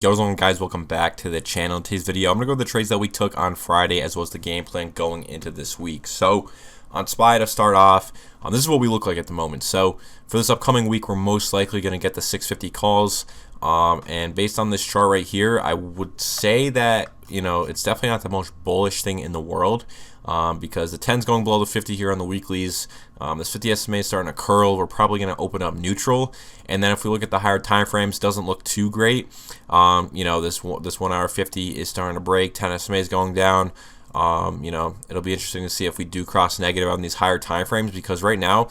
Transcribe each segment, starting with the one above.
Yo, what's going on, guys? Welcome back to the channel. In today's video, I'm going to go over the trades that we took on Friday as well as the game plan going into this week. So, on SPY to start off, this is what we look like at the moment. So, for this upcoming week, we're most likely going to get the 650 calls. And based on this chart right here, I would say that, it's definitely not the most bullish thing in the world. Because the 10's going below the 50 here on the weeklies. This 50 SMA is starting to curl. We're probably going to open up neutral. And then if we look at the higher time frames, doesn't look too great. This 1 hour 50 is starting to break. 10 SMA is going down. It'll be interesting to see if we do cross negative on these higher time frames, because right now,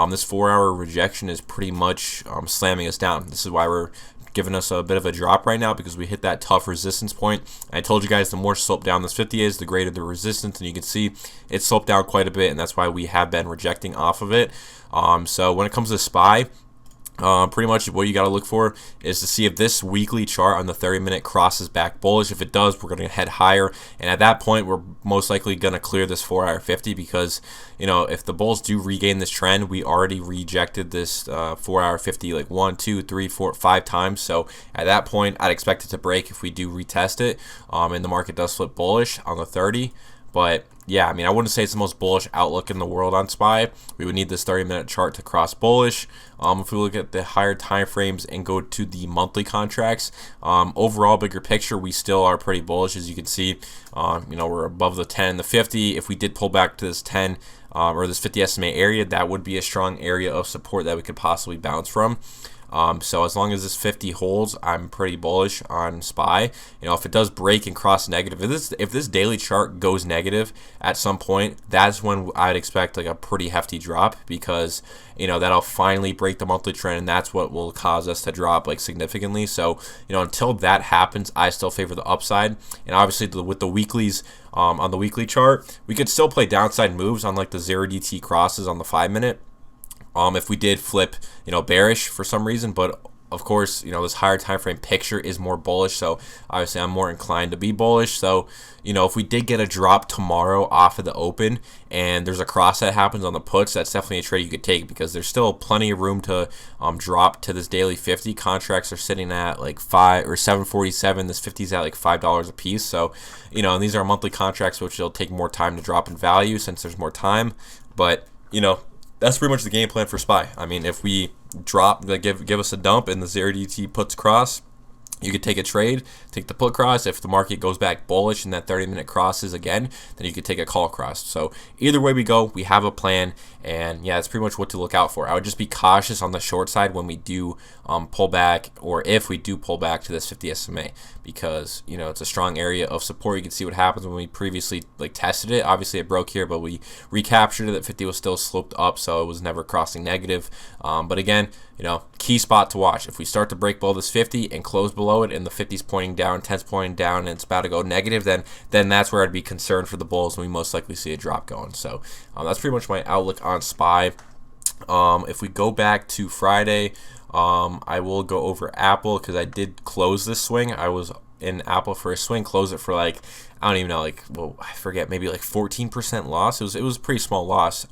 this 4-hour rejection is pretty much slamming us down. This is why we're giving us a bit of a drop right now, because we hit that tough resistance point. I told you guys the more slope down this 50 is, the greater the resistance, and you can see it sloped down quite a bit, and that's why we have been rejecting off of it. So when it comes to SPY, pretty much what you got to look for is to see if this weekly chart on the 30-minute crosses back bullish. If it does, we're going to head higher, and at that point we're most likely going to clear this 4-hour 50, because if the bulls do regain this trend, we already rejected this 4-hour 50 like 1, 2, 3, 4, 5 times. So at that point, I'd expect it to break if we do retest it, and the market does flip bullish on the 30. But yeah, I wouldn't say it's the most bullish outlook in the world on SPY. We would need this 30-minute chart to cross bullish. If we look at the higher time frames and go to the monthly contracts, overall bigger picture, we still are pretty bullish. As you can see, we're above the 10, the 50. If we did pull back to this 10 or this 50 SMA area, that would be a strong area of support that we could possibly bounce from. So as long as this 50 holds, I'm pretty bullish on SPY. If it does break and cross negative, if this daily chart goes negative at some point, that's when I'd expect like a pretty hefty drop, because that'll finally break the monthly trend, and that's what will cause us to drop like significantly. So until that happens, I still favor the upside. And obviously with the weeklies, on the weekly chart, we could still play downside moves on like the 0 DT crosses on the 5-minute. If we did flip, bearish for some reason, but of course, this higher time frame picture is more bullish, so obviously I'm more inclined to be bullish. So, if we did get a drop tomorrow off of the open and there's a cross that happens on the puts, that's definitely a trade you could take, because there's still plenty of room to drop to this daily 50. Contracts are sitting at like 5 or 747. This 50 is at like $5 a piece. So, and these are monthly contracts, which will take more time to drop in value since there's more time. But, that's pretty much the game plan for SPY. If we drop, give us a dump and the 0 DT puts cross, you could take a trade, take the put cross. If the market goes back bullish and that 30-minute crosses again, then you could take a call cross. So either way we go, we have a plan, and yeah, that's pretty much what to look out for. I would just be cautious on the short side when we do pull back, or if we do pull back to this 50 SMA, because it's a strong area of support. You can see what happens when we previously tested it. Obviously it broke here, but we recaptured it. That 50 was still sloped up, so it was never crossing negative. But again, key spot to watch. If we start to break below this 50 and close below it, and the 50's pointing down, 10's pointing down, and it's about to go negative, then that's where I'd be concerned for the bulls, and we most likely see a drop going. So that's pretty much my outlook on SPY. If we go back to Friday, I will go over Apple, because I did close this swing. I was in Apple for a swing, close it for I don't even know, I forget, maybe 14% loss. It was a pretty small loss.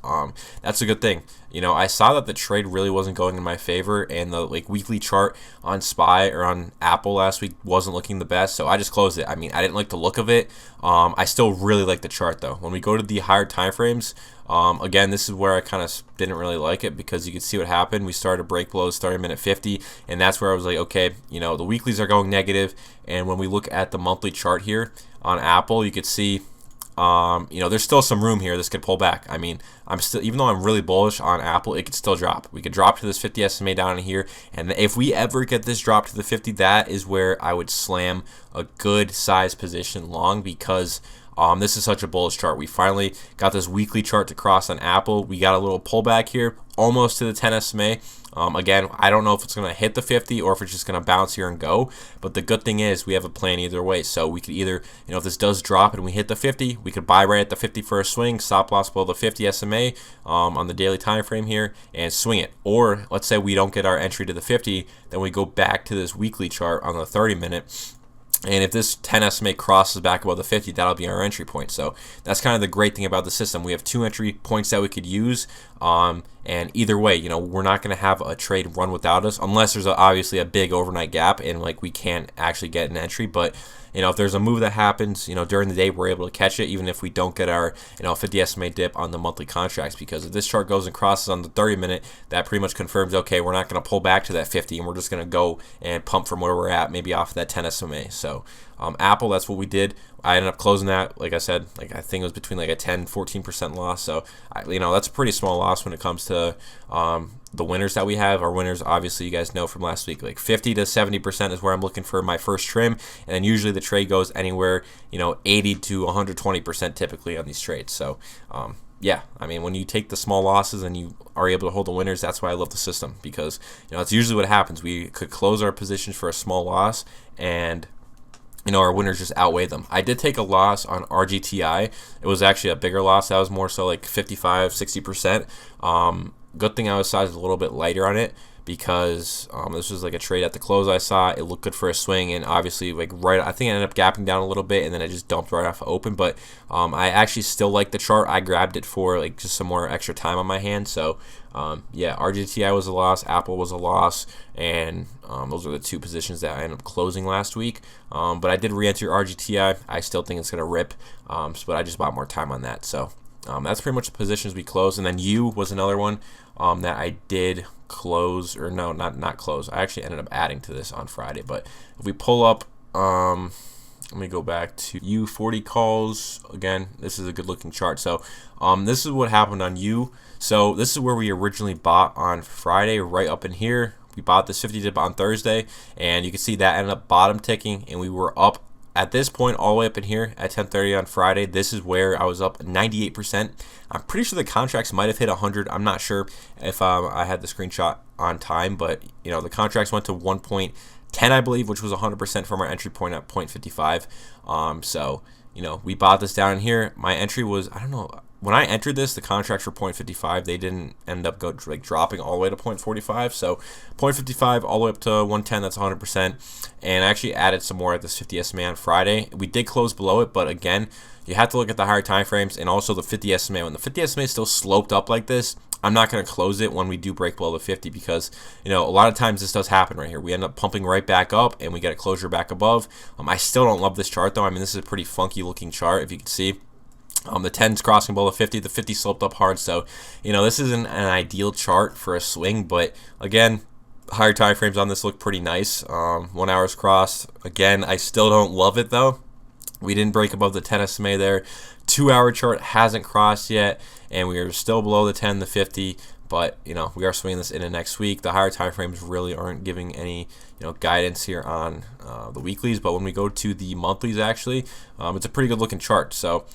That's a good thing. I saw that the trade really wasn't going in my favor, and the weekly chart on SPY or on Apple last week wasn't looking the best, so I just closed it. I didn't like the look of it. I still really like the chart though. When we go to the higher time frames, again, this is where I kind of didn't really like it, because you can see what happened. We started to break below this 30-minute 50, and that's where I was like, okay, the weeklies are going negative. And when we look at the monthly chart here on Apple, you could see, there's still some room here. This could pull back. I'm still, even though I'm really bullish on Apple, it could still drop. We could drop to this 50 SMA down in here, and if we ever get this drop to the 50, that is where I would slam a good size position long, because this is such a bullish chart. We finally got this weekly chart to cross on Apple. We got a little pullback here, almost to the 10 SMA. Again, I don't know if it's going to hit the 50 or if it's just going to bounce here and go. But the good thing is we have a plan either way. So we could either, if this does drop and we hit the 50, we could buy right at the 50 for a swing, stop loss below the 50 SMA on the daily time frame here, and swing it. Or let's say we don't get our entry to the 50, then we go back to this weekly chart on the 30-minute. And if this 10 SMA crosses back above the 50, that'll be our entry point. So that's kind of the great thing about the system. We have 2 entry points that we could use. And And either way, we're not going to have a trade run without us unless there's obviously a big overnight gap and like we can't actually get an entry. But if there's a move that happens, during the day, we're able to catch it, even if we don't get our, 50 SMA dip on the monthly contracts. Because if this chart goes and crosses on the 30-minute, that pretty much confirms, okay, we're not going to pull back to that 50, and we're just going to go and pump from where we're at, maybe off of that 10 SMA. So Apple, that's what we did. I ended up closing that, like I said, I think it was between like a 10-14% loss. So that's a pretty small loss when it comes to the winners that we have. Our winners, obviously, you guys know from last week, like 50 to 70% is where I'm looking for my first trim, and then usually the trade goes anywhere 80 to 120% typically on these trades. So yeah, when you take the small losses and you are able to hold the winners, that's why I love the system, because that's usually what happens. We could close our positions for a small loss, and our winners just outweigh them. I did take a loss on RGTI. It was actually a bigger loss. That was more so like 55-60%. Good thing I was sized a little bit lighter on it, because this was like a trade at the close I saw. It looked good for a swing, and obviously I think I ended up gapping down a little bit, and then it just dumped right off open. But I actually still like the chart. I grabbed it for like just some more extra time on my hand. So yeah, RGTI was a loss, Apple was a loss, and those are the two positions that I ended up closing last week. But I did re-enter RGTI. I still think it's gonna rip, but I just bought more time on that. So that's pretty much the positions we closed. And then U was another one that I did close, or no, not close. I actually ended up adding to this on Friday. But if we pull up, let me go back to U40 calls again. This is a good looking chart. So this is what happened on U. So this is where we originally bought on Friday, right up in here. We bought this 50 dip on Thursday, and you can see that ended up bottom ticking, and we were up at this point all the way up in here at 10:30 on Friday. This is where I was up 98%. I'm pretty sure the contracts might have hit 100. I'm not sure if I had the screenshot on time, but the contracts went to 1.10, I believe, which was 100% from our entry point at 0.55. So we bought this down in here. My entry was, I don't know, when I entered this, the contracts were 0.55. They didn't end up dropping all the way to 0.45. So 0.55 all the way up to 110, that's 100%. And I actually added some more at this 50 SMA on Friday. We did close below it, but again, you have to look at the higher time frames and also the 50 SMA. When the 50 SMA is still sloped up like this, I'm not going to close it when we do break below the 50, because a lot of times this does happen right here. We end up pumping right back up and we get a closure back above. I still don't love this chart though. This is a pretty funky looking chart, if you can see. The 10's crossing below the 50. The 50 sloped up hard. So, this isn't an ideal chart for a swing. But, again, higher time frames on this look pretty nice. 1 hour's crossed. Again, I still don't love it, though. We didn't break above the 10 SMA there. 2 hour chart hasn't crossed yet. And we are still below the 10, the 50. But, we are swinging this into next week. The higher time frames really aren't giving any, guidance here on the weeklies. But when we go to the monthlies, actually, it's a pretty good looking chart. So,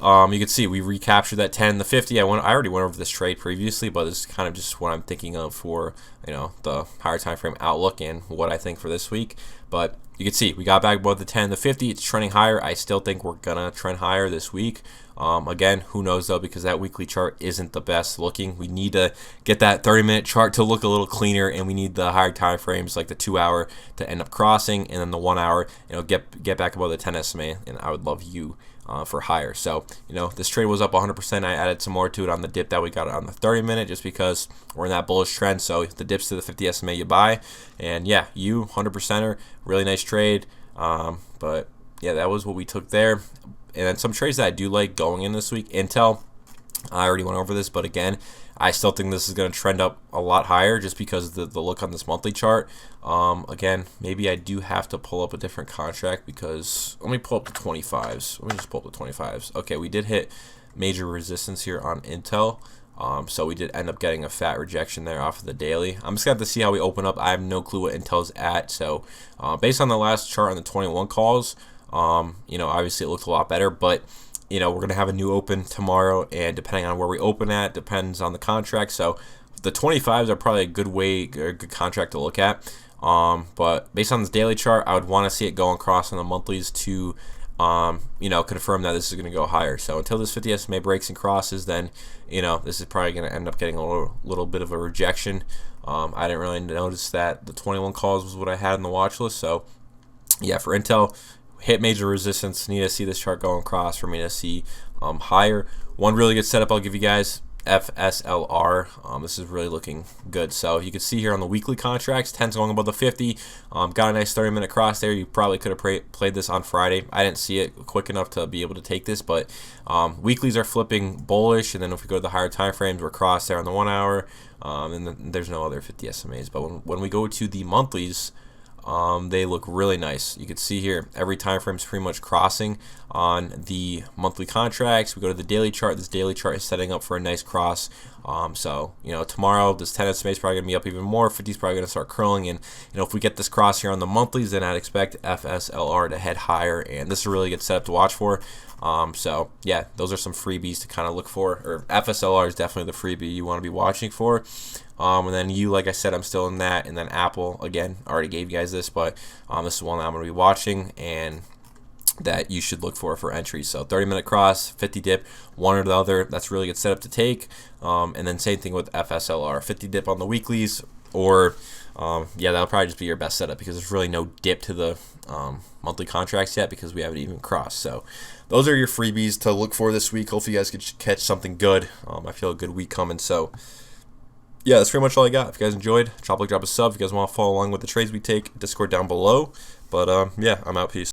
you can see we recaptured that 10, the 50. I already went over this trade previously, but this is kind of just what I'm thinking of for the higher time frame outlook and what I think for this week. But you can see we got back above the 10, the 50. It's trending higher. I still think we're gonna trend higher this week. Again, who knows though, because that weekly chart isn't the best looking. We need to get that 30-minute chart to look a little cleaner, and we need the higher time frames like the 2 hour to end up crossing, and then the 1 hour, get back above the 10 SMA. And I would love you for higher. So, this trade was up 100%. I added some more to it on the dip that we got on the 30-minute, just because we're in that bullish trend. So the dips to the 50 SMA you buy, and yeah, 100%er, really nice trade. But yeah, that was what we took there. And then some trades that I do like going in this week. Intel, I already went over this, but again, I still think this is going to trend up a lot higher just because of the look on this monthly chart. Again, maybe I do have to pull up a different contract, because let me pull up the 25s. Let me just pull up the 25s. Okay, we did hit major resistance here on Intel. So we did end up getting a fat rejection there off of the daily. I'm just going to have to see how we open up. I have no clue what Intel's at. So based on the last chart on the 21 calls, obviously it looked a lot better, but we're going to have a new open tomorrow, and depending on where we open at, depends on the contract. So the 25s are probably a good contract to look at. But based on this daily chart, I would want to see it go across on the monthlies to, confirm that this is going to go higher. So until this 50 SMA breaks and crosses, then, this is probably going to end up getting a little bit of a rejection. I didn't really notice that the 21 calls was what I had in the watch list. So yeah, for Intel, hit major resistance. Need to see this chart go across for me to see higher. One really good setup I'll give you guys. FSLR. This is really looking good. So you can see here on the weekly contracts, 10's going above the 50. Got a nice 30-minute cross there. You probably could have played this on Friday. I didn't see it quick enough to be able to take this, but weeklies are flipping bullish, and then if we go to the higher time frames, we're crossed there on the 1 hour, and then there's no other 50 SMAs. But when we go to the monthlies, they look really nice. You can see here every time frame is pretty much crossing on the monthly contracts. We go to the daily chart. This daily chart is setting up for a nice cross. So tomorrow this 10 SMA is probably gonna be up even more. 50 is probably gonna start curling, and if we get this cross here on the monthlies, then I'd expect FSLR to head higher, and this is a really good setup to watch for. So yeah, those are some freebies to kind of look for, or FSLR is definitely the freebie you want to be watching for. And then like I said, I'm still in that, and then Apple, again, I already gave you guys this, but this is one that I'm going to be watching and that you should look for entries. So 30-minute cross, 50 dip, one or the other, that's really good setup to take. And then same thing with FSLR, 50 dip on the weeklies, or yeah, that'll probably just be your best setup because there's really no dip to the monthly contracts yet because we haven't even crossed. So those are your freebies to look for this week. Hopefully you guys could catch something good. I feel a good week coming. So yeah, that's pretty much all I got. If you guys enjoyed, drop a sub. If you guys want to follow along with the trades we take, Discord down below. But yeah, I'm out. Peace.